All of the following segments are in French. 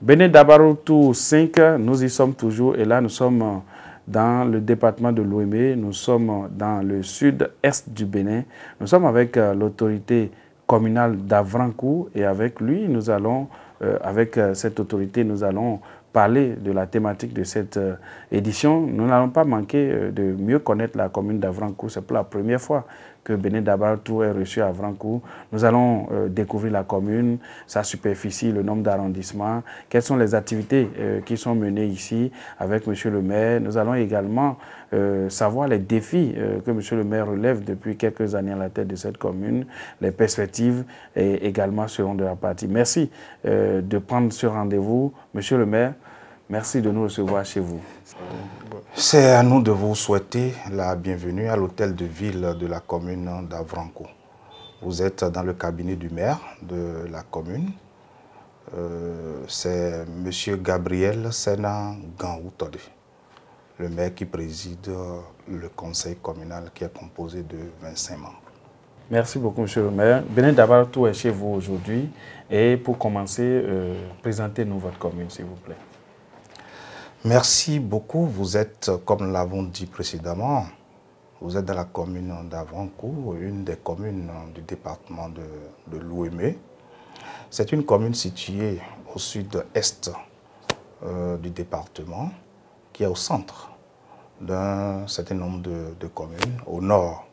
Bénin Dabaroutou 5, nous y sommes toujours et là nous sommes dans le département de Lomé, nous sommes dans le sud-est du Bénin. Nous sommes avec l'autorité communale d'Avrancourt et avec lui, nous allons, avec cette autorité, nous allons parler de la thématique de cette édition. Nous n'allons pas manquer de mieux connaître la commune d'Avrancourt. C'est pour la première fois que Bénin Dabaroutou est reçu à Avrancourt. Nous allons découvrir la commune, sa superficie, le nombre d'arrondissements, quelles sont les activités qui sont menées ici avec M. le maire. Nous allons également savoir les défis que M. le maire relève depuis quelques années à la tête de cette commune. Les perspectives également seront de la partie. Merci de prendre ce rendez-vous. M. le maire, merci de nous recevoir chez vous. C'est à nous de vous souhaiter la bienvenue à l'hôtel de ville de la commune d'Avrancourt. Vous êtes dans le cabinet du maire de la commune. C'est M. Gabriel Sena Ganhoutode, le maire qui préside le conseil communal qui est composé de 25 membres. Merci beaucoup, M. le maire. Bénin Dabaroutou est chez vous aujourd'hui. Et pour commencer, présentez-nous votre commune, s'il vous plaît. Merci beaucoup. Vous êtes, comme nous l'avons dit précédemment, vous êtes dans la commune d'Avrancourt, une des communes du département de Lomé. C'est une commune située au sud-est du département, qui est au centre d'un certain nombre de communes. Au nord,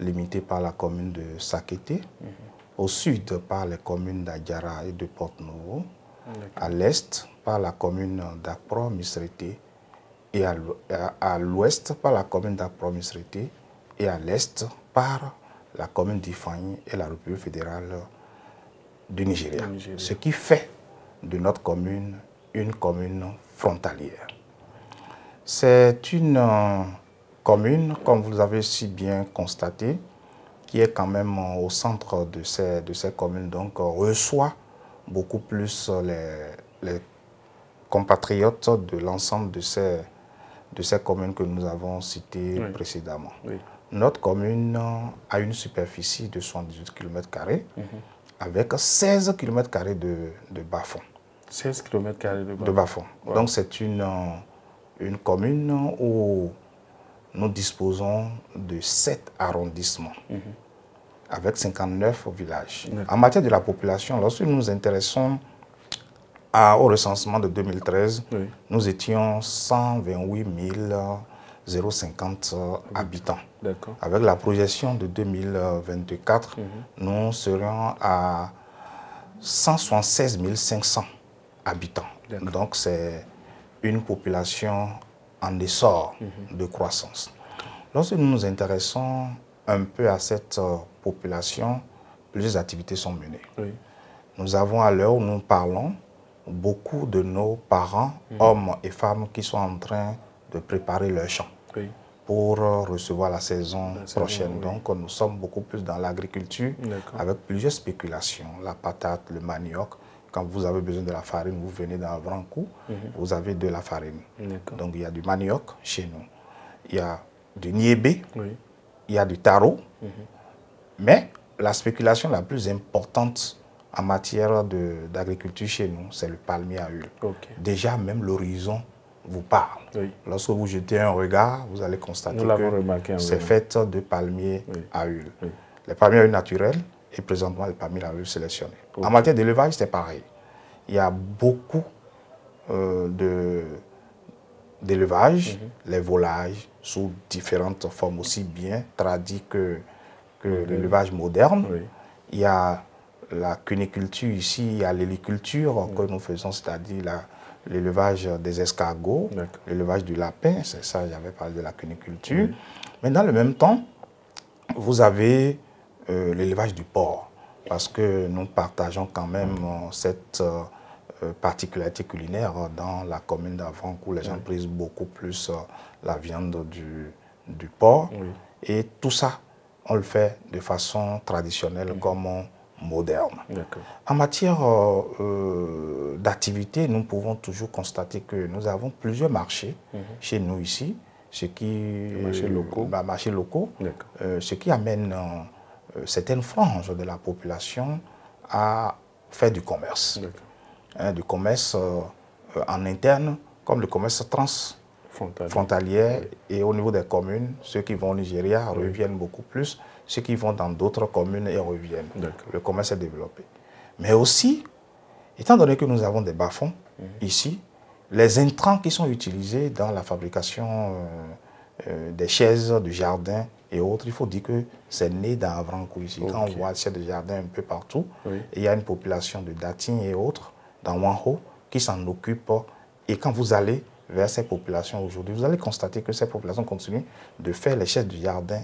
limitée par la commune de Sakété, au sud par les communes d'Adjara et de Porte-Nouveau, à l'est par la commune d'Akpro-Misrété et à l'ouest par la commune d'Akpro-Misrété et à l'est par la commune d'Ifani et la République fédérale du Nigeria. Ce qui fait de notre commune une commune frontalière. C'est une commune, comme vous l'avez si bien constaté, qui est quand même au centre de ces communes, donc reçoit beaucoup plus les compatriotes de l'ensemble de ces communes que nous avons citées précédemment. Oui. Notre commune a une superficie de 78 km² avec 16 km² de bas-fond. 16 km² de bas-fond. Ouais. Donc c'est une commune où nous disposons de 7 arrondissements. Avec 59 villages. En matière de la population, lorsque nous nous intéressons au recensement de 2013, nous étions 128 050 habitants. Avec la projection de 2024, nous serions à 176 500 habitants. Donc c'est une population en essor de croissance. Lorsque nous nous intéressons un peu à cette population, plusieurs activités sont menées. Nous avons à l'heure où nous parlons beaucoup de nos parents, hommes et femmes, qui sont en train de préparer leur champ pour recevoir la saison prochaine. Donc nous sommes beaucoup plus dans l'agriculture avec plusieurs spéculations, la patate, le manioc. Quand vous avez besoin de la farine, vous venez dans Avrancourt, vous avez de la farine. Donc il y a du manioc chez nous, il y a du niébé, il y a du taro, mais la spéculation la plus importante en matière d'agriculture chez nous, c'est le palmier à huile. Déjà, même l'horizon vous parle. Lorsque vous jetez un regard, vous allez constater que c'est fait de palmiers à huile. Les palmiers à huile naturels et présentement les palmiers à huile sélectionnés. En matière d'élevage, c'est pareil. Il y a beaucoup d'élevage, les volailles, sous différentes formes, aussi bien tradies que l'élevage moderne. Il y a la cuniculture ici, il y a l'héliculture que nous faisons, c'est-à-dire l'élevage des escargots, l'élevage du lapin, c'est ça, j'avais parlé de la cuniculture. Mais dans le même temps, vous avez l'élevage du porc, parce que nous partageons quand même cette particularité culinaire dans la commune d'Avrancourt. Les gens prisent beaucoup plus la viande du porc. Et tout ça, on le fait de façon traditionnelle comme moderne. En matière d'activité, nous pouvons toujours constater que nous avons plusieurs marchés chez nous ici, ce qui amène certaines franges de la population à faire du commerce. hein, du commerce en interne, comme le commerce transfrontalier. Oui. Et au niveau des communes, ceux qui vont au Nigeria reviennent beaucoup plus, ceux qui vont dans d'autres communes et reviennent. Le commerce est développé. Mais aussi, étant donné que nous avons des bas-fonds ici, les intrants qui sont utilisés dans la fabrication des chaises de jardin et autres, il faut dire que c'est né dans Avrancourt ici. Quand on voit des chaises de jardin un peu partout, il y a une population de Datine et autres dans Wanho qui s'en occupent. Et quand vous allez vers ces populations aujourd'hui, vous allez constater que ces populations continuent de faire les chaises de jardin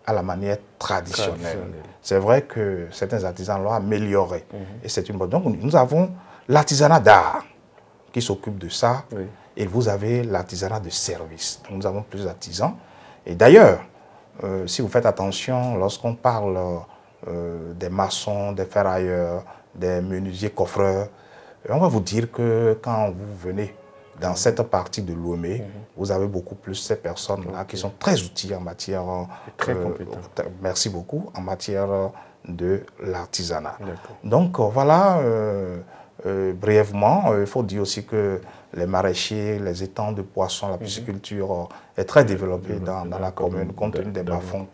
à la manière traditionnelle. C'est vrai que certains artisans l'ont amélioré et c'est une bonne. Donc nous avons l'artisanat d'art qui s'occupe de ça et vous avez l'artisanat de service. Donc nous avons plus d'artisans. Et d'ailleurs, si vous faites attention, lorsqu'on parle des maçons, des ferrailleurs, des menuisiers coffreurs, on va vous dire que quand vous venez dans cette partie de Lomé, vous avez beaucoup plus ces personnes-là qui sont très outillées en matière, très compétentes. Merci beaucoup, en matière de l'artisanat. Donc voilà, brièvement, il faut dire aussi que les maraîchers, les étangs de poissons, la pisciculture est très développée dans la commune, compte tenu des bas-fonds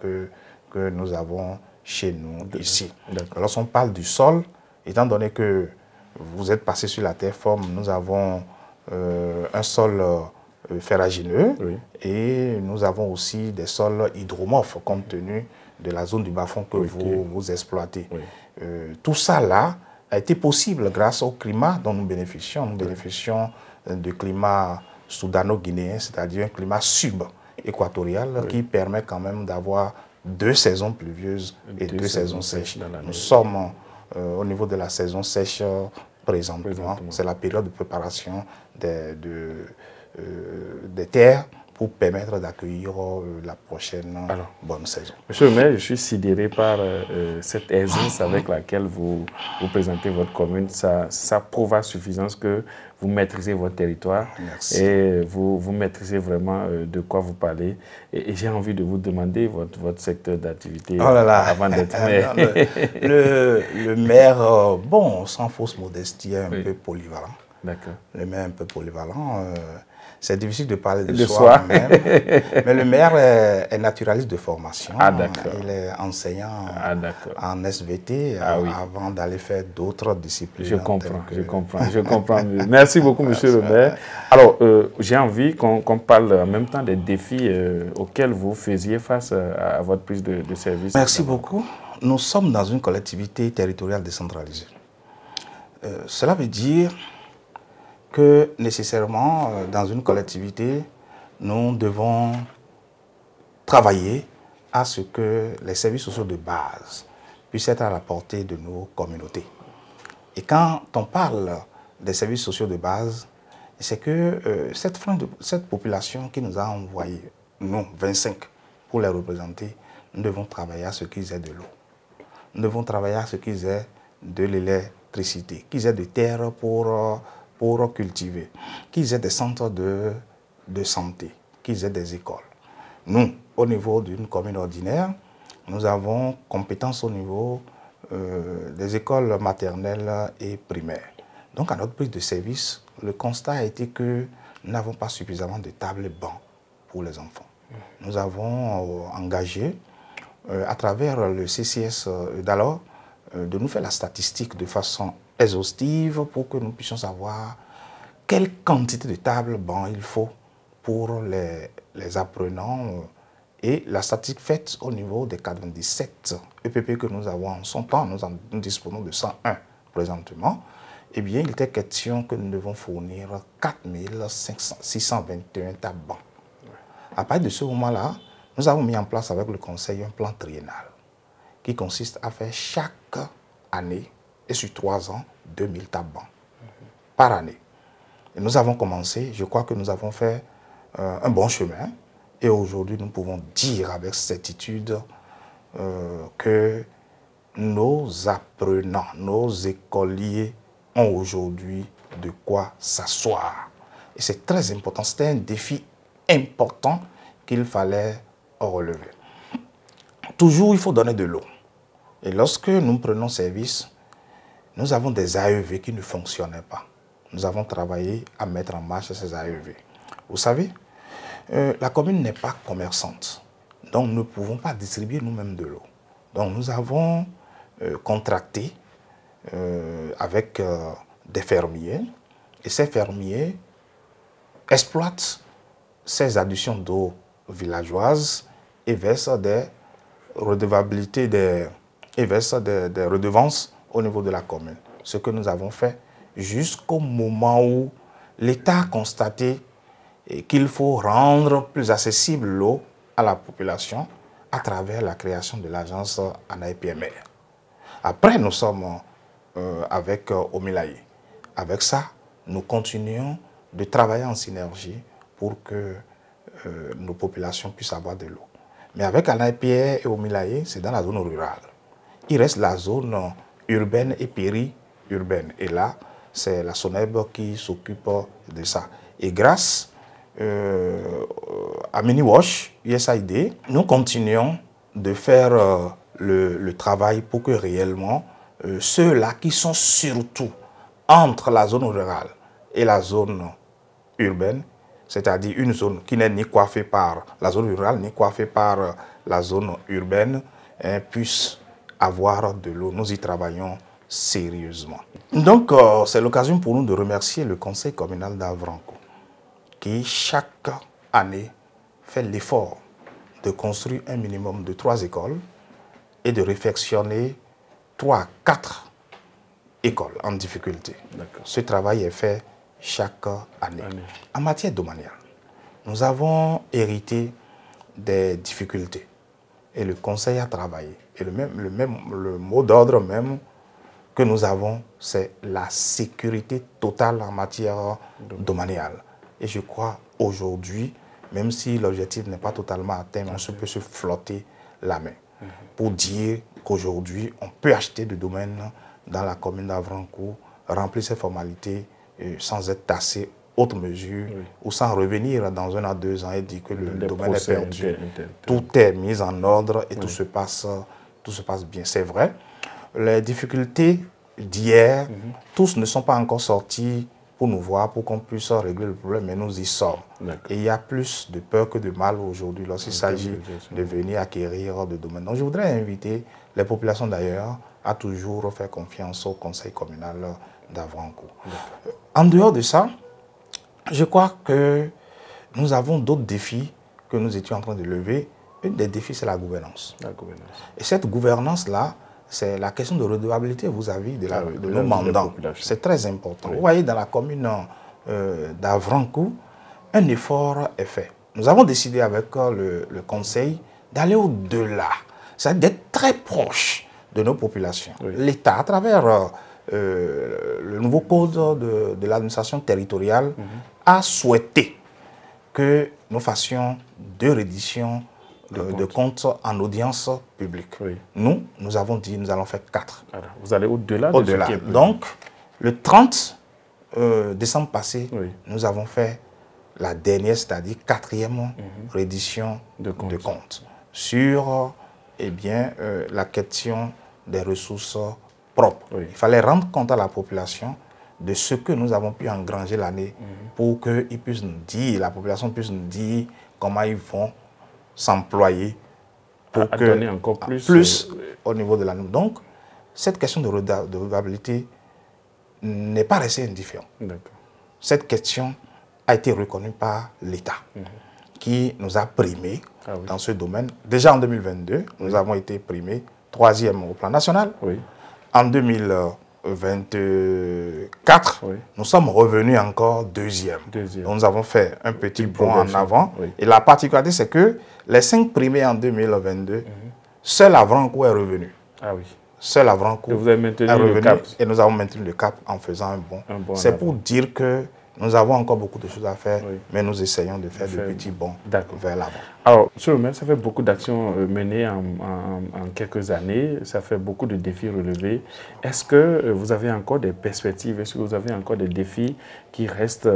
que nous avons chez nous ici. Lorsqu'on parle du sol, étant donné que vous êtes passé sur la terre ferme, nous avons un sol ferragineux et nous avons aussi des sols hydromorphes compte tenu de la zone du bas-fond que vous exploitez. Tout ça là a été possible grâce au climat dont nous bénéficions. Nous bénéficions du climat soudano-guinéen, c'est-à-dire un climat sub-équatorial qui permet quand même d'avoir 2 saisons pluvieuses et 2 saisons sèches. Nous sommes au niveau de la saison sèche présentement. C'est la période de préparation des terres pour permettre d'accueillir la prochaine bonne saison. Monsieur le maire, je suis sidéré par cette aisance avec laquelle vous présentez votre commune. Ça prouve à suffisance que vous maîtrisez votre territoire. Merci. Et vous maîtrisez vraiment de quoi vous parlez. Et j'ai envie de vous demander votre secteur d'activité avant d'être maire. Le maire, bon, sans fausse modestie, est un peu polyvalent. D'accord. Le maire est un peu polyvalent. C'est difficile de parler de soi même, mais le maire est naturaliste de formation. Il est enseignant en SVT avant d'aller faire d'autres disciplines. Je comprends mieux. Merci beaucoup, monsieur le maire. Alors, j'ai envie qu'on parle en même temps des défis auxquels vous faisiez face à votre prise de service. Merci beaucoup. Nous sommes dans une collectivité territoriale décentralisée. Cela veut dire que nécessairement, dans une collectivité, nous devons travailler à ce que les services sociaux de base puissent être à la portée de nos communautés. Et quand on parle des services sociaux de base, c'est que cette population qui nous a envoyé, nous, 25, pour les représenter, nous devons travailler à ce qu'ils aient de l'eau. Nous devons travailler à ce qu'ils aient de l'électricité, qu'ils aient de terre pour cultiver, qu'ils aient des centres de santé, qu'ils aient des écoles. Nous, au niveau d'une commune ordinaire, nous avons compétence au niveau des écoles maternelles et primaires. Donc, à notre prise de service, le constat a été que nous n'avons pas suffisamment de tables et bancs pour les enfants. Nous avons engagé, à travers le CCS d'alors, de nous faire la statistique de façon exhaustive pour que nous puissions savoir quelle quantité de tables bancs il faut pour les apprenants. Et la statistique faite au niveau des 97 EPP que nous avons en son temps, nous disposons de 101 présentement, eh bien, il était question que nous devons fournir 4 621 tables bancs. À partir de ce moment-là, nous avons mis en place avec le Conseil un plan triennal qui consiste à faire chaque année et sur 3 ans, 2000 tables bancs par année. Et nous avons commencé, je crois que nous avons fait un bon chemin. Et aujourd'hui, nous pouvons dire avec certitude que nos apprenants, nos écoliers ont aujourd'hui de quoi s'asseoir. Et c'est très important, c'était un défi important qu'il fallait relever. Toujours, il faut donner de l'eau. Et lorsque nous prenons service, nous avons des AEV qui ne fonctionnaient pas. nous avons travaillé à mettre en marche ces AEV. Vous savez, la commune n'est pas commerçante, donc nous ne pouvons pas distribuer nous-mêmes de l'eau. Donc nous avons contracté avec des fermiers, et ces fermiers exploitent ces adductions d'eau villageoises et versent des redevabilités, des redevances au niveau de la commune. Ce que nous avons fait jusqu'au moment où l'État a constaté qu'il faut rendre plus accessible l'eau à la population à travers la création de l'agence ANAEPMR. Après, nous sommes avec Omilaye. Avec ça, nous continuons de travailler en synergie pour que nos populations puissent avoir de l'eau. Mais avec ANAEPR et Omilaye, c'est dans la zone rurale. Il reste la zone urbaine et périurbaine. Et là, c'est la SONEB qui s'occupe de ça. Et grâce à Miniwash, USAID, nous continuons de faire le travail pour que réellement ceux-là qui sont surtout entre la zone rurale et la zone urbaine, c'est-à-dire une zone qui n'est ni coiffée par la zone rurale, ni coiffée par la zone urbaine, puissent avoir de l'eau. Nous y travaillons sérieusement. Donc, c'est l'occasion pour nous de remercier le conseil communal d'Avranco, qui chaque année fait l'effort de construire un minimum de 3 écoles et de réfectionner 3 à 4 écoles en difficulté. Ce travail est fait chaque année. En matière domaniale, nous avons hérité des difficultés et le conseil a travaillé. Et le mot d'ordre même que nous avons, c'est la sécurité totale en matière domaniale. Et je crois aujourd'hui, même si l'objectif n'est pas totalement atteint, on peut se flotter la main pour dire qu'aujourd'hui, on peut acheter des domaines dans la commune d'Avranco, remplir ces formalités sans être tassé autre mesure ou sans revenir dans 1 à 2 ans et dire que le domaine est perdu. Tout est mis en ordre et tout se passe bien. C'est vrai, les difficultés d'hier, tous ne sont pas encore sortis pour nous voir, pour qu'on puisse régler le problème, mais nous y sommes. Et il y a plus de peur que de mal aujourd'hui lorsqu'il s'agit de venir acquérir des domaines. Donc je voudrais inviter les populations d'ailleurs à toujours faire confiance au conseil communal d'Avranco. En dehors de ça, je crois que nous avons d'autres défis que nous étions en train de lever. Un des défis, c'est la gouvernance. Et cette gouvernance-là, c'est la question de redevabilité vis-à-vis de nos mandants. C'est très important. Vous voyez, dans la commune d'Avranco, un effort est fait. Nous avons décidé avec le conseil d'aller au-delà, c'est-à-dire d'être très proche de nos populations. L'État, à travers le nouveau code de l'administration territoriale, a souhaité que nous fassions 2 redditions de comptes en audience publique. Nous avons dit, nous allons faire 4. Alors, vous allez au-delà de ce qui est prévu. Donc, le 30 décembre passé, nous avons fait la dernière, c'est-à-dire 4e reddition de comptes sur la question des ressources propres. Il fallait rendre compte à la population de ce que nous avons pu engranger l'année pour que la population puisse nous dire comment ils vont s'employer pour que donner encore plus au niveau de l'année. Donc, cette question de redevabilité n'est pas restée indifférente. Cette question a été reconnue par l'État, qui nous a primés dans ce domaine. Déjà en 2022, nous avons été primés 3e au plan national. En 2024, nous sommes revenus encore 2e. Donc, nous avons fait un petit bond en avant. Et la particularité, c'est que les 5 primés en 2022, seul Avranco est revenu. Seul Avranco est revenu et nous avons maintenu le cap en faisant un bond. C'est pour dire que nous avons encore beaucoup de choses à faire, mais nous essayons de faire des petits bonds vers l'avant. Alors, monsieur le maire, ça fait beaucoup d'actions menées en quelques années, ça fait beaucoup de défis relevés. Est-ce que vous avez encore des perspectives, est-ce que vous avez encore des défis qui restent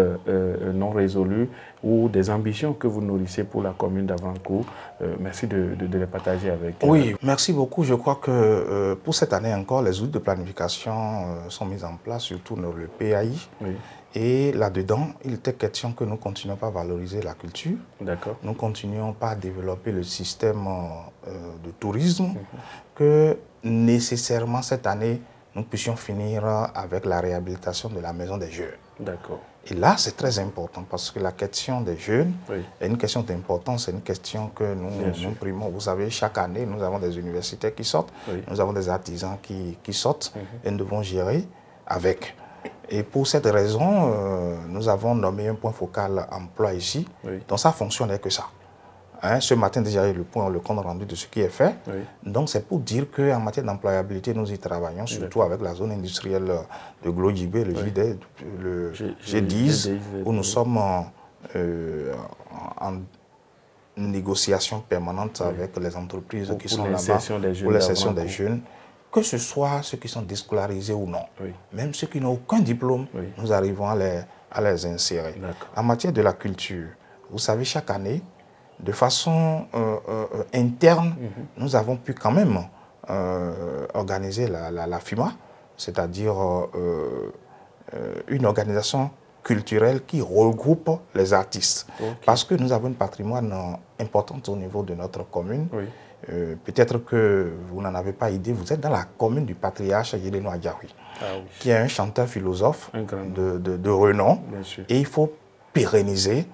non résolus ou des ambitions que vous nourrissez pour la commune d'Avrancourt? Merci de les partager avec nous. Oui, merci beaucoup. Je crois que pour cette année encore, les outils de planification sont mis en place, surtout dans le PAI. Oui. Et là-dedans, il était question que nous continuions pas à valoriser la culture. D'accord. Nous continuions pas à développer le système de tourisme, que nécessairement cette année, nous puissions finir avec la réhabilitation de la maison des jeunes. D'accord. Et là, c'est très important parce que la question des jeunes est une question d'importance, c'est une question que nous primons. Vous savez, chaque année, nous avons des universités qui sortent, nous avons des artisans qui sortent et nous devons gérer avec. Et pour cette raison, nous avons nommé un point focal emploi ici. Donc ça fonctionnait que ça. Hein, ce matin, déjà, il y a le compte rendu de ce qui est fait. Donc c'est pour dire qu'en matière d'employabilité, nous y travaillons, surtout avec la zone industrielle de Glodjibé, le G10, où nous sommes en négociation permanente avec les entreprises qui sont là-bas pour la session des jeunes. Que ce soit ceux qui sont déscolarisés ou non, même ceux qui n'ont aucun diplôme, nous arrivons à les insérer. En matière de la culture, vous savez, chaque année, de façon interne, nous avons pu quand même organiser la FIMA, c'est-à-dire une organisation culturelle qui regroupe les artistes. Parce que nous avons un patrimoine important au niveau de notre commune. Peut-être que vous n'en avez pas idée, vous êtes dans la commune du patriarche Yeleno Adjaoui, qui est un chanteur philosophe de renom. Et il faut pérenniser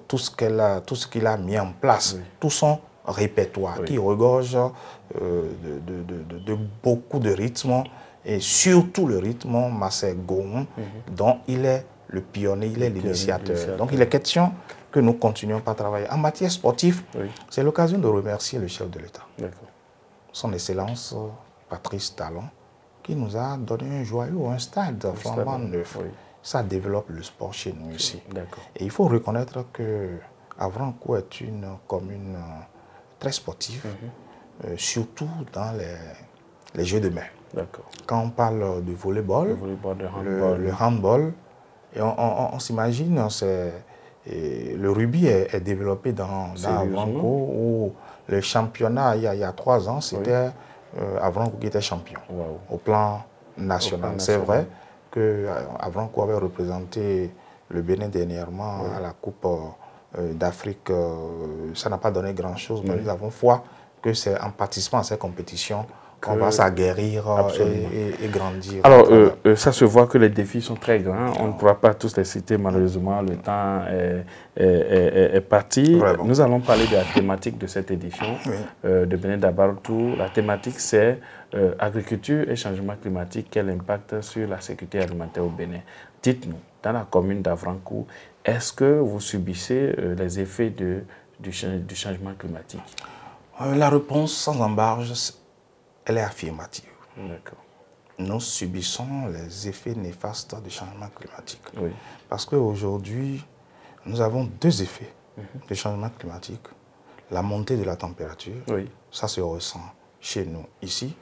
tout ce qu'il a mis en place, tout son répertoire qui regorge de beaucoup de rythmes, et surtout le rythme Massé Goum, dont il est le pionnier, il est l'initiateur. Donc il est question que nous continuions à travailler. En matière sportive, c'est l'occasion de remercier le chef de l'État, son Excellence Patrice Talon, qui nous a donné un joyau, un stade flambant neuf. Ça développe le sport chez nous ici. Et il faut reconnaître que Avrancourt est une commune très sportive, surtout dans les jeux de main. Quand on parle de volleyball, le handball, et on s'imagine, le rugby est développé dans Avrancourt, où le championnat, il y a 3 ans, c'était Avrancourt qui était champion au plan national. C'est vrai qu'Avrancourt avait représenté le Bénin dernièrement à la Coupe d'Afrique. Ça n'a pas donné grand-chose, mais nous avons foi que c'est en participant à ces compétitions qu'on va s'aguerrir et grandir. Alors, ça se voit que les défis sont très grands. On ne pourra pas tous les citer, malheureusement. Le temps est parti. Vraiment. Nous allons parler de la thématique de cette édition de Bénin d'Abartou. La thématique, c'est agriculture et changement climatique. Quel impact sur la sécurité alimentaire au Bénin? Dites-nous, dans la commune d'Avrancourt, est-ce que vous subissez les effets du changement climatique? La réponse sans embarge, elle est affirmative. Nous subissons les effets néfastes du changement climatique. Parce qu'aujourd'hui, nous avons 2 effets du changement climatique. La montée de la température, ça se ressent chez nous ici.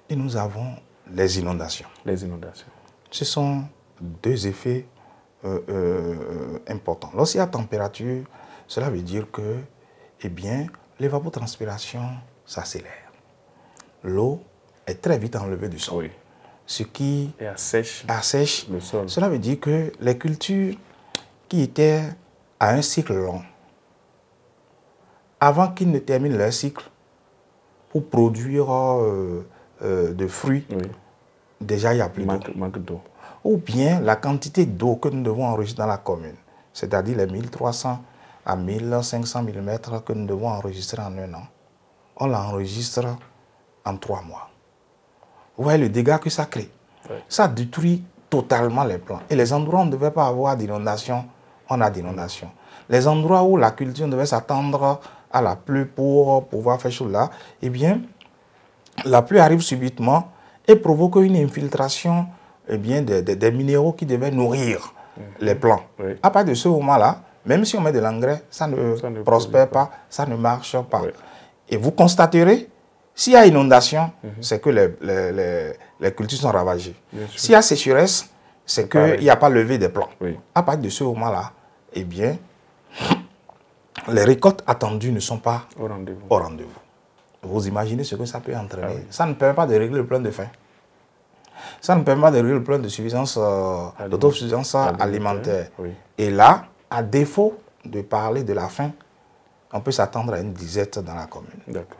Et nous avons les inondations. Ce sont 2 effets importants. Lorsqu'il y a température, cela veut dire que, eh bien, l'évapotranspiration s'accélère. L'eau est très vite enlevée du sol, ce qui assèche le sol. Cela veut dire que les cultures qui étaient à un cycle long, avant qu'ils ne terminent leur cycle, pour produire de fruits, déjà il n'y a plus d'eau. Ou bien la quantité d'eau que nous devons enregistrer dans la commune, c'est-à-dire les 1300 à 1500 mm que nous devons enregistrer en 1 an, on l'enregistre en 3 mois. Vous voyez le dégât que ça crée. Ça détruit totalement les plants. Et les endroits où on ne devait pas avoir d'inondation, on a d'inondation. Les endroits où la culture devait s'attendre à la pluie pour pouvoir faire chose là, eh bien, la pluie arrive subitement et provoque une infiltration des minéraux qui devaient nourrir les plants. À partir de ce moment-là, Même si on met de l'engrais, ça ne prospère pas, ça ne marche pas. Oui. Et vous constaterez, s'il y a inondation, c'est que les cultures sont ravagées. S'il y a sécheresse, c'est qu'il n'y a pas levé des plants. Oui. À partir de ce moment-là, eh bien, les récoltes attendues ne sont pas au rendez-vous. Vous imaginez ce que ça peut entraîner. Ah oui. Ça ne permet pas de régler le problème de faim. Ça ne permet pas de régler le problème de suffisance, d'autosuffisance alimentaire. Oui. Et là, à défaut de parler de la faim, on peut s'attendre à une disette dans la commune. D'accord.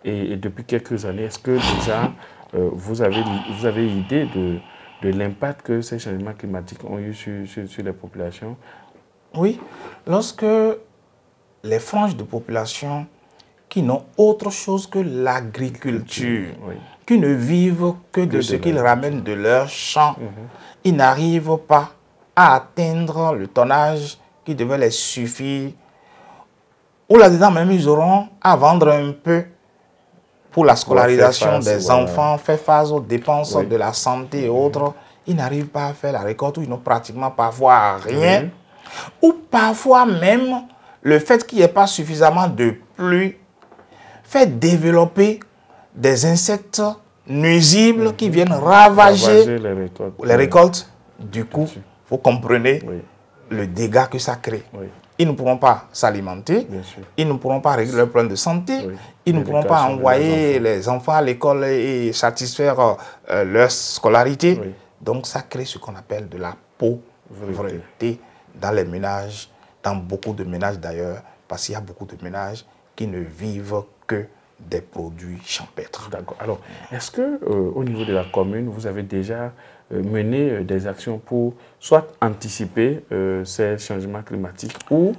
Et depuis quelques années, est-ce que déjà vous avez idée de l'impact que ces changements climatiques ont eu sur les populations? Oui, lorsque les franges de population qui n'ont autre chose que l'agriculture, oui, qui ne vivent que de ce qu'ils ramènent de leurs champs, ils n'arrivent pas à atteindre le tonnage qui devait les suffire. Ou là-dedans même, ils auront à vendre un peu pour la scolarisation des enfants, faire face aux dépenses de la santé et autres. Ils n'arrivent pas à faire la récolte, ou ils n'ont pratiquement parfois rien. Ou parfois même, le fait qu'il n'y ait pas suffisamment de pluie fait développer des insectes nuisibles qui viennent ravager les récoltes. Du coup, vous comprenez le dégât que ça crée. Ils ne pourront pas s'alimenter, ils ne pourront pas régler leurs problèmes de santé, ils ne pourront pas envoyer les enfants à l'école et satisfaire leur scolarité. Donc ça crée ce qu'on appelle de la pauvreté dans les ménages, dans beaucoup de ménages d'ailleurs, parce qu'il y a beaucoup de ménages qui ne vivent que des produits champêtres. D'accord. Alors, est-ce que au niveau de la commune, vous avez déjà mené des actions pour soit anticiper ces changements climatiques ou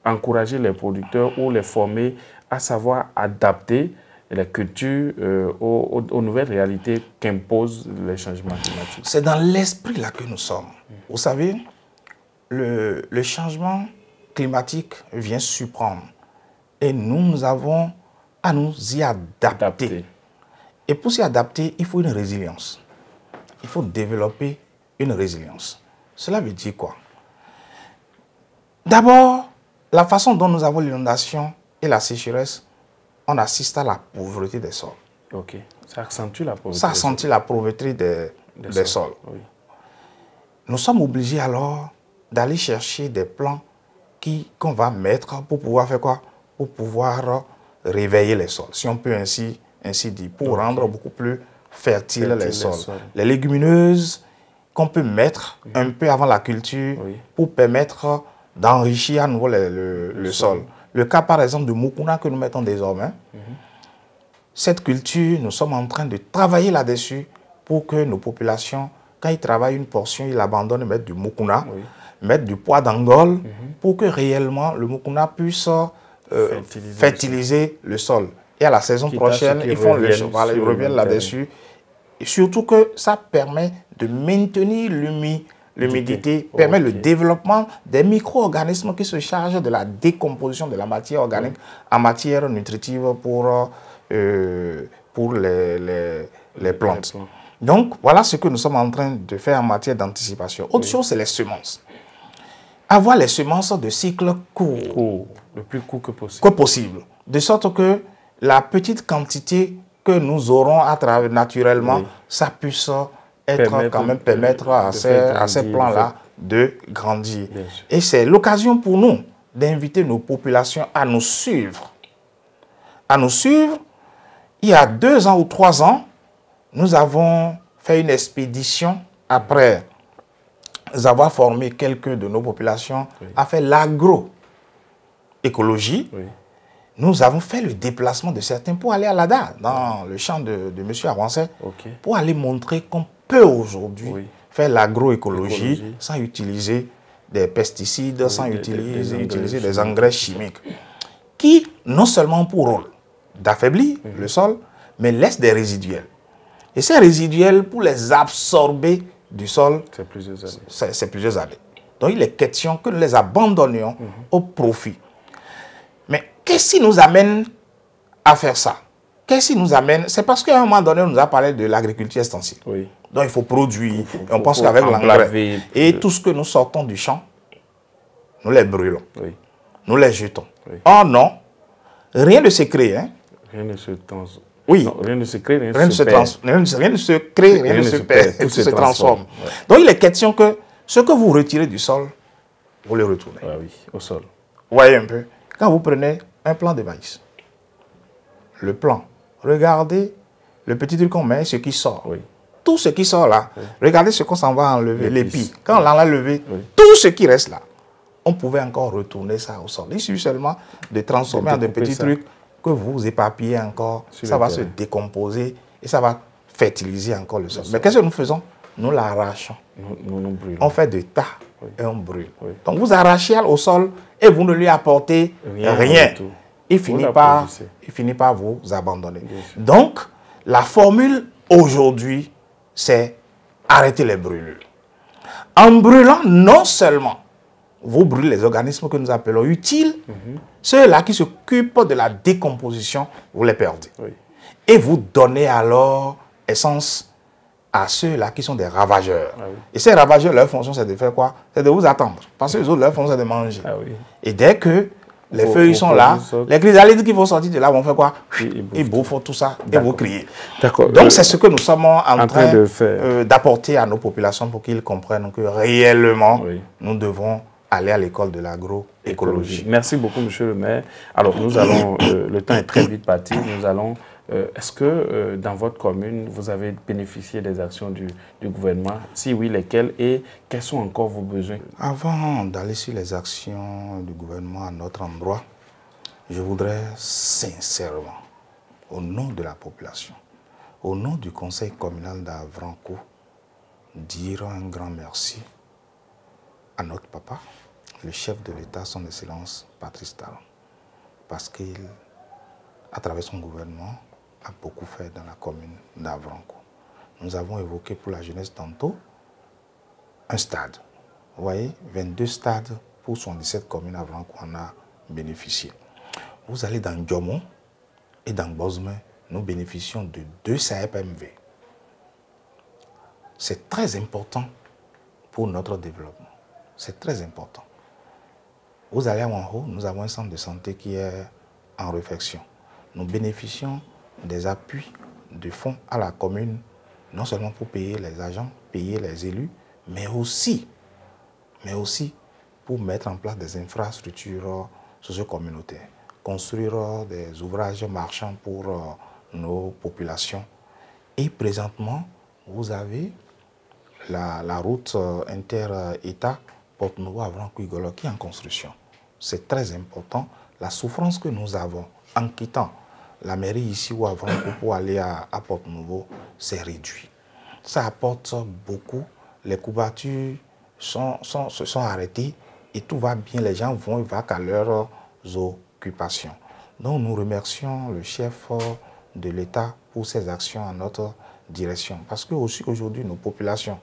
encourager les producteurs ou les former à savoir adapter les cultures aux nouvelles réalités qu'imposent les changements climatiques? C'est dans l'esprit là que nous sommes. Vous savez, le changement climatique vient surprendre. Et nous avons à nous y adapter. Et pour s'y adapter, il faut une résilience. Il faut développer une résilience. Cela veut dire quoi? D'abord, la façon dont nous avons l'inondation et la sécheresse, on assiste à la pauvreté des sols. Ok. Ça accentue la pauvreté. Ça accentue la pauvreté des sols. Oui. Nous sommes obligés alors d'aller chercher des plans qu'on va mettre pour pouvoir faire quoi? Pour pouvoir réveiller les sols, si on peut ainsi dire, pour rendre beaucoup plus fertiles les sols. Les légumineuses qu'on peut mettre un peu avant la culture pour permettre d'enrichir à nouveau le sol. Le cas par exemple de Mukuna que nous mettons désormais, cette culture, nous sommes en train de travailler là-dessus pour que nos populations, quand ils travaillent une portion, ils l'abandonnent et mettent du Mukuna, mettent du pois d'Angole pour que réellement le Mukuna puisse fertiliser le sol. Et à la saison prochaine, ils font le cheval, ils reviennent là-dessus. Et surtout que ça permet de maintenir l'humidité, permet le développement des micro-organismes qui se chargent de la décomposition de la matière organique en matière nutritive pour les plantes. Donc, voilà ce que nous sommes en train de faire en matière d'anticipation. Autre chose, c'est les semences. Avoir les semences de cycle court. Le plus court que possible. De sorte que la petite quantité que nous aurons à travers naturellement, ça puisse permettre à ces plants-là de grandir. Et c'est l'occasion pour nous d'inviter nos populations à nous suivre. À nous suivre. Il y a 2 ans ou 3 ans, nous avons fait une expédition après avoir formé quelques de nos populations à faire l'agroécologie. Nous avons fait le déplacement de certains pour aller à l'ADA, dans le champ de M. Avancet, pour aller montrer qu'on peut aujourd'hui faire l'agroécologie sans utiliser des pesticides, sans utiliser des engrais chimiques, qui non seulement ont pour rôle d'affaiblir le sol, mais laissent des résiduels. Et ces résiduels, pour les absorber du sol, c'est plusieurs années. Donc il est question que nous les abandonnions au profit. Mais qu'est-ce qui nous amène à faire ça? Qu'est-ce qui nous amène? C'est parce qu'à un moment donné, on nous a parlé de l'agriculture extensive. Donc il faut produire. On pense qu'avec l'engrais et tout ce que nous sortons du champ, nous les brûlons. Oui. Nous les jetons. Oui. Oh non, rien ne se crée. Hein? Rien ne se transforme. Oui. Non, rien ne se crée, Rien ne se crée, rien ne se perd, tout se transforme. Ouais. Donc il est question que ce que vous retirez du sol, vous le retournez. Ah oui, au sol. Vous voyez un peu, quand vous prenez un plant de maïs, le plant, regardez le petit truc qu'on met, ce qui sort. Oui. Tout ce qui sort là, regardez ce qu'on s'en va enlever, l'épi. Quand on l'a enlevé, Oui. tout ce qui reste là, on pouvait encore retourner ça au sol. Il suffit seulement de transformer en des petits trucs que vous éparpillez encore, ça va se décomposer et ça va fertiliser encore le sol. Mais qu'est-ce que nous faisons? Nous l'arrachons. Nous brûlons. On fait des tas et on brûle. Oui. Donc vous arrachez au sol et vous ne lui apportez rien. Il finit par vous abandonner. Donc, la formule aujourd'hui, c'est arrêter les brûlures. En brûlant, non seulement vous brûlez les organismes que nous appelons utiles, ceux-là qui s'occupent de la décomposition, vous les perdez. Oui. Et vous donnez alors essence à ceux-là qui sont des ravageurs. Ah oui. Et ces ravageurs, leur fonction, c'est de faire quoi? C'est de vous attendre. Parce que les autres, leur fonction, c'est de manger. Ah oui. Et dès que les feuilles sont là, les chrysalides qui vont sortir de là vont faire quoi? Ils bouffent tout ça et vont crier. Donc c'est ce que nous sommes en train d'apporter à nos populations pour qu'ils comprennent que réellement, nous devons aller à l'école de l'agroécologie. Merci beaucoup, monsieur le maire. Alors, nous allons, le temps est très vite parti, nous allons, est-ce que dans votre commune, vous avez bénéficié des actions du gouvernement? Si oui, lesquelles et quels sont encore vos besoins? Avant d'aller sur les actions du gouvernement à notre endroit, je voudrais sincèrement, au nom de la population, au nom du conseil communal d'Avrancourt, dire un grand merci à notre papa, le chef de l'État, son Excellence Patrice Talon, parce qu'il, à travers son gouvernement, a beaucoup fait dans la commune d'Avrancourt. Nous avons évoqué pour la jeunesse tantôt un stade. Vous voyez, 22 stades pour 77 communes Avrancourt en a bénéficié. Vous allez dans Diomon et dans Bosme, nous bénéficions de 2 CAPMV. C'est très important pour notre développement. C'est très important. Vous allez à Wanho, nous avons un centre de santé qui est en réflexion. Nous bénéficions des appuis de fonds à la commune, non seulement pour payer les agents, payer les élus, mais aussi pour mettre en place des infrastructures socio-communautaires, construire des ouvrages marchands pour nos populations. Et présentement, vous avez la route inter-État Porte-Nouveau-Avrancourt-Igolo qui est en construction. C'est très important. La souffrance que nous avons en quittant la mairie ici ou Avrancourt pour aller à Porte-Nouveau s'est réduite. Ça apporte beaucoup. Les couvertures se sont arrêtées et tout va bien. Les gens vont et vaquent à leurs occupations. Donc nous remercions le chef de l'État pour ses actions à notre direction. Parce que aussi aujourd'hui, nos populations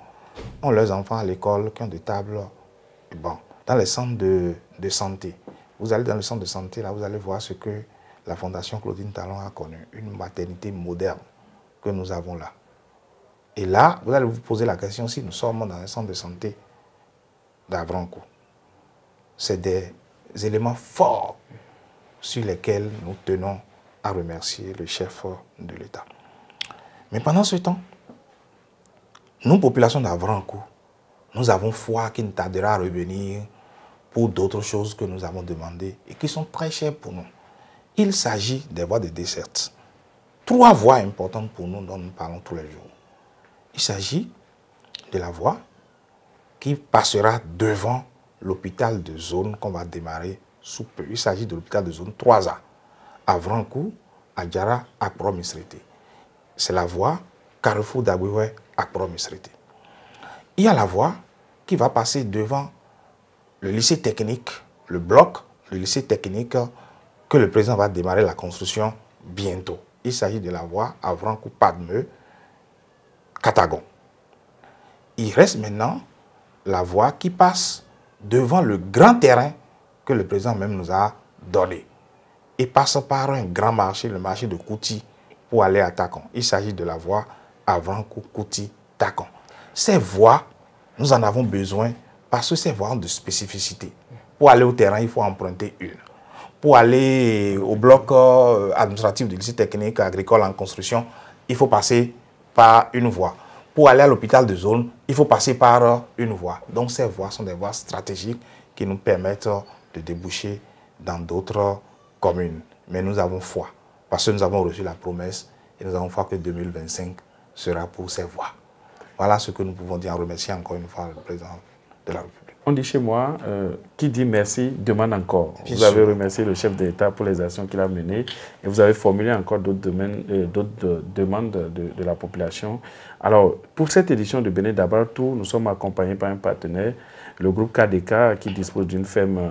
ont leurs enfants à l'école qui ont des tables. Bon, dans les centres de santé. Vous allez dans le centre de santé, là, vous allez voir ce que la Fondation Claudine Talon a connu. Une maternité moderne que nous avons là. Et là, vous allez vous poser la question si nous sommes dans un centre de santé d'Avrancourt. C'est des éléments forts sur lesquels nous tenons à remercier le chef de l'État. Mais pendant ce temps, nous, population d'Avrancourt, nous avons foi qu'il ne tardera à revenir pour d'autres choses que nous avons demandées et qui sont très chères pour nous. Il s'agit des voies de desserte. 3 voies importantes pour nous dont nous parlons tous les jours. Il s'agit de la voie qui passera devant l'hôpital de zone qu'on va démarrer sous peu. Il s'agit de l'hôpital de zone 3A, à Avrancourt, à Djara, à Akpro-Misrete. C'est la voie Carrefour d'Agoué, Akpro-Misrete. Il y a la voie qui va passer devant le lycée technique, le bloc, le lycée technique que le président va démarrer la construction bientôt. Il s'agit de la voie Avrancourt-Padmeux, Katagon. Il reste maintenant la voie qui passe devant le grand terrain que le président même nous a donné. Et passe par un grand marché, le marché de Kouti, pour aller à Takon. Il s'agit de la voie Avrancourt-Kouti-Takon. Ces voies, nous en avons besoin parce que ces voies ont de spécificité. Pour aller au terrain, il faut emprunter une. Pour aller au bloc administratif du lycée technique agricole en construction, il faut passer par une voie. Pour aller à l'hôpital de zone, il faut passer par une voie. Donc ces voies sont des voies stratégiques qui nous permettent de déboucher dans d'autres communes. Mais nous avons foi, parce que nous avons reçu la promesse et nous avons foi que 2025 sera pour ces voies. Voilà ce que nous pouvons dire en remerciant encore une fois le président de la République. On dit chez moi, qui dit merci demande encore. Bien vous avez sûr. remercié le chef de l'État pour les actions qu'il a menées et vous avez formulé encore d'autres demandes de la population. Alors, pour cette édition de Bénin d'Abartou, nous sommes accompagnés par un partenaire, le groupe KDK, qui dispose d'une ferme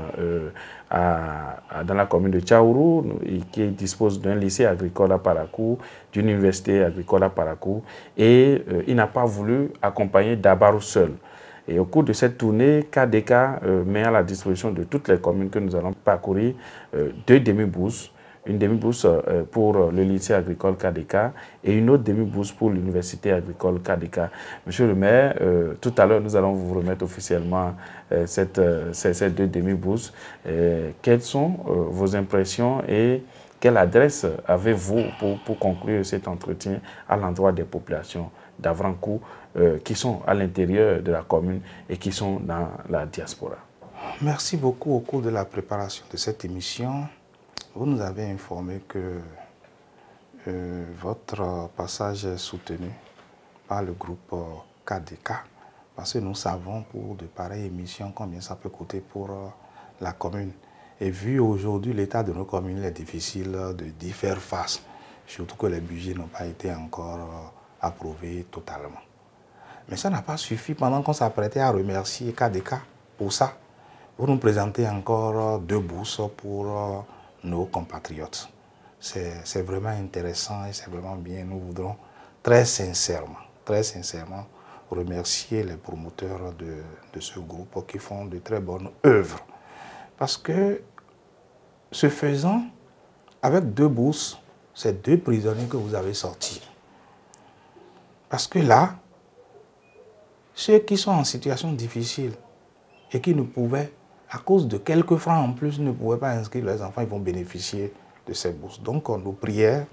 dans la commune de Tchaourou et qui dispose d'un lycée agricole à Parakou, d'une université agricole à Parakou. Et il n'a pas voulu accompagner Dabarou seul. Et au cours de cette tournée, KDK met à la disposition de toutes les communes que nous allons parcourir 2 demi-bourses. Une demi-bourse pour le lycée agricole KDK et une autre demi-bourse pour l'université agricole KDK. Monsieur le maire, tout à l'heure, nous allons vous remettre officiellement ces 2 demi-bourses. Quelles sont vos impressions et quelle adresse avez-vous pour conclure cet entretien à l'endroit des populations d'Avrankou qui sont à l'intérieur de la commune et qui sont dans la diaspora? Merci beaucoup. Au cours de la préparation de cette émission, vous nous avez informé que votre passage est soutenu par le groupe KDK, parce que nous savons pour de pareilles émissions combien ça peut coûter pour la commune. Et vu aujourd'hui l'état de nos communes, il est difficile d'y faire face, surtout que les budgets n'ont pas été encore approuvés totalement. Mais ça n'a pas suffi. Pendant qu'on s'apprêtait à remercier KDK pour ça, vous nous présentez encore 2 bourses pour nos compatriotes. C'est vraiment intéressant et c'est vraiment bien. Nous voudrons très sincèrement remercier les promoteurs de ce groupe qui font de très bonnes œuvres. Parce que, ce faisant, avec 2 bourses, c'est 2 prisonniers que vous avez sortis. Parce que là, ceux qui sont en situation difficile et qui ne pouvaient, à cause de quelques francs en plus, ne pouvaient pas inscrire leurs enfants, ils vont bénéficier de ces bourses. Donc, nos prières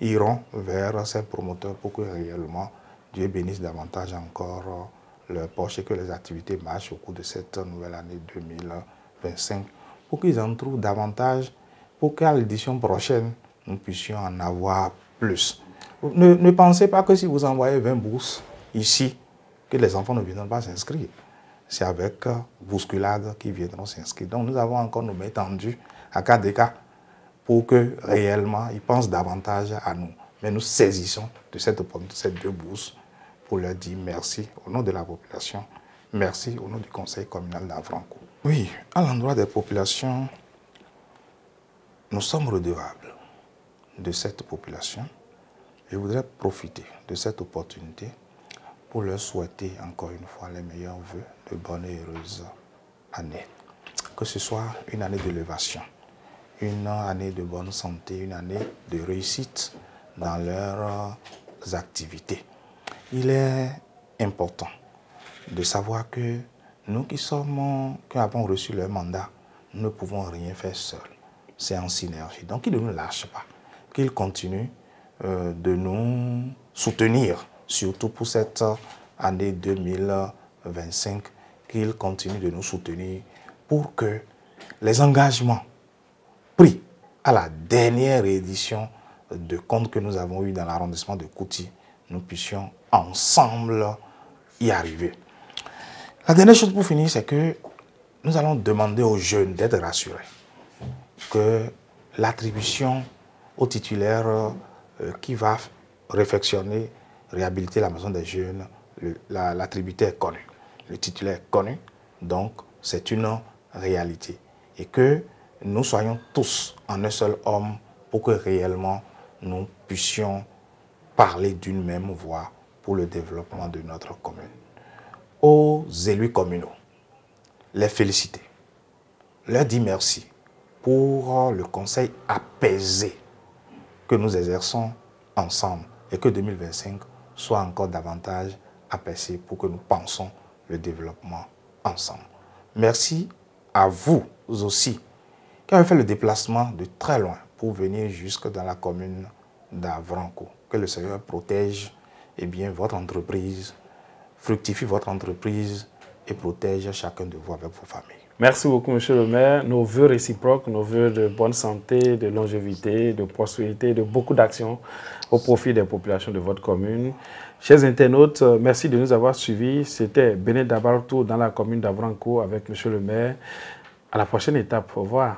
iront vers ces promoteurs pour que réellement Dieu bénisse davantage encore leur poche et que les activités marchent au cours de cette nouvelle année 2025 pour qu'ils en trouvent davantage, pour qu'à l'édition prochaine, nous puissions en avoir plus. Ne pensez pas que si vous envoyez 20 bourses ici, que les enfants ne viendront pas s'inscrire. C'est avec bousculade qu'ils viendront s'inscrire. Donc nous avons encore nos mains tendues à KDK pour que réellement ils pensent davantage à nous. Mais nous saisissons de cette 2 bourses pour leur dire merci au nom de la population, merci au nom du conseil communal d'Avrankou. Oui, à l'endroit des populations, nous sommes redevables de cette population. Je voudrais profiter de cette opportunité pour leur souhaiter encore une fois les meilleurs vœux de bonne et heureuse année. Que ce soit une année d'élévation, une année de bonne santé, une année de réussite dans leurs activités. Il est important de savoir que nous qui avons reçu leur mandat, nous ne pouvons rien faire seuls. C'est en synergie. Donc, qu'ils ne nous lâchent pas, qu'ils continuent de nous soutenir, surtout pour cette année 2025, qu'ils continuent de nous soutenir pour que les engagements pris à la dernière édition de compte que nous avons eu dans l'arrondissement de Kouti, nous puissions ensemble y arriver. La dernière chose pour finir, c'est que nous allons demander aux jeunes d'être rassurés que l'attribution au titulaire qui va réfectionner, réhabiliter la maison des jeunes, l'attributaire est connu, le titulaire est connu, donc c'est une réalité. Et que nous soyons tous en un seul homme pour que réellement nous puissions parler d'une même voix pour le développement de notre commune. Aux élus communaux, les féliciter, leur dire merci pour le conseil apaisé que nous exerçons ensemble et que 2025 soit encore davantage apaisé pour que nous pensons le développement ensemble. Merci à vous aussi, qui avez fait le déplacement de très loin pour venir jusque dans la commune d'Avrancourt. Que le Seigneur protège votre entreprise, fructifie votre entreprise et protège chacun de vous avec vos familles. Merci beaucoup, monsieur le maire. Nos vœux réciproques, nos vœux de bonne santé, de longévité, de prospérité, de beaucoup d'actions au profit des populations de votre commune. Chers internautes, merci de nous avoir suivis. C'était Benet Dabartou dans la commune d'Avrancourt avec monsieur le maire. À la prochaine étape. Au revoir.